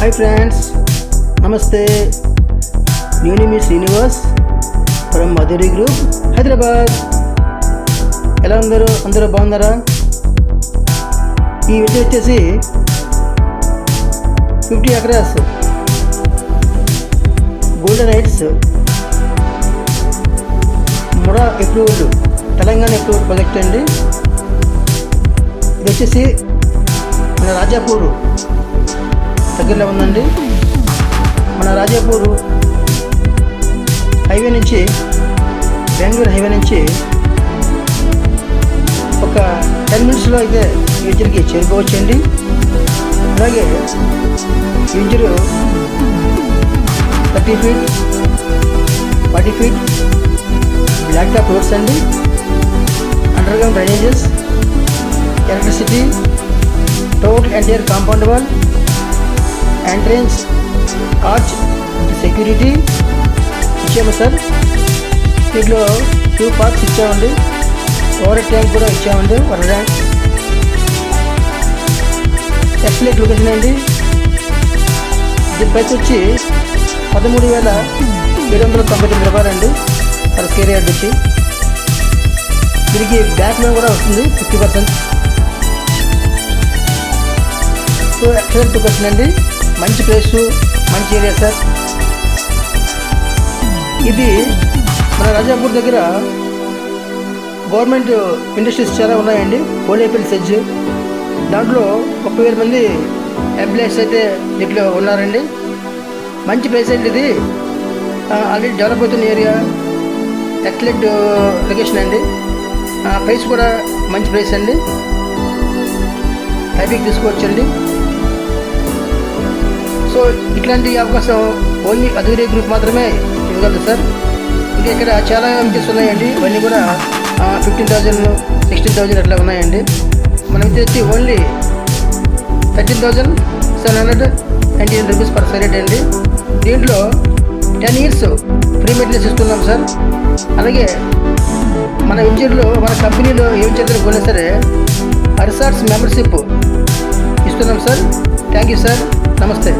Hi friends, నమస్తే. నేను మీ Srinivas from Madhuri group Hyderabad. ఎలా అందరూ బాగున్నారా? ఈ విషయం వచ్చేసి 50 acres golden heights MUDA approved Telangana approved project అండి. ఇది వచ్చేసి మన రాజాపూర్ దగ్గరలో ఉందండి. మన రాజాపూర్ హైవే నుంచి, బెంగళూరు హైవే నుంచి ఒక 10 minutesలో అయితే యూజర్కి చేరుకోవచ్చండి. అలాగే user 30 feet 40 feet black top roads అండి, underground drainages, electricity, total entire compound wall, entrance arch, security ఇచ్చాము సార్. దీంట్లో 2 parks ఇచ్చామండి. ఓవర్ ట్యాంక్ కూడా ఇచ్చామండి. వాటర్ ట్యాంక్ ఎక్సలెంట్ లొకేషన్ అండి. దీని ప్రైస్ వచ్చి 13,799 రూపాయలు అండి పర్ స్క్వేర్ యార్డ్ వచ్చి. దీనికి బ్యాక్ లోన్ కూడా వస్తుంది 50%. సో ఎక్సలెంట్ లొకేషన్ అండి, మంచి ప్లేస్, మంచి ఏరియా సార్. ఇది మన రాజాపూర్ దగ్గర గవర్నమెంట్ ఇండస్ట్రీస్ చాలా ఉన్నాయండి. ఓలేపల్లి సెజ్, దాంట్లో 30,000 మంది ఎంప్లాయీస్ అయితే దీంట్లో ఉన్నారండి. మంచి ప్లేస్ అండి ఇది. ఆల్రెడీ డెవలప్ అవుతున్న ఏరియా, ఎక్సలెంట్ లొకేషన్ అండి. ప్రైస్ కూడా మంచి ప్రైస్ అండి, హ్యాపీగా తీసుకోవచ్చండి. సో ఇట్లాంటి అవకాశం ఓన్లీ మధురి గ్రూప్ మాత్రమే ఇవ్వగలదు సార్. ఇంకా ఇక్కడ చాలా ఎంపీస్ ఉన్నాయండి. ఇవన్నీ కూడా 15,000 16,000 అట్లా ఉన్నాయండి. మనం వచ్చి only 13,799 rupees per square yard అండి. దీంట్లో 10 years ఫ్రీ మెయింటెనెన్స్ ఇస్తున్నాం సార్. అలాగే మన వెంచర్లో, మన కంపెనీలో ఏ వెంచర్ కొన్నా సరే రిసార్ట్స్ మెంబర్షిప్ ఇస్తున్నాం సార్. థ్యాంక్ యూ సార్, నమస్తే.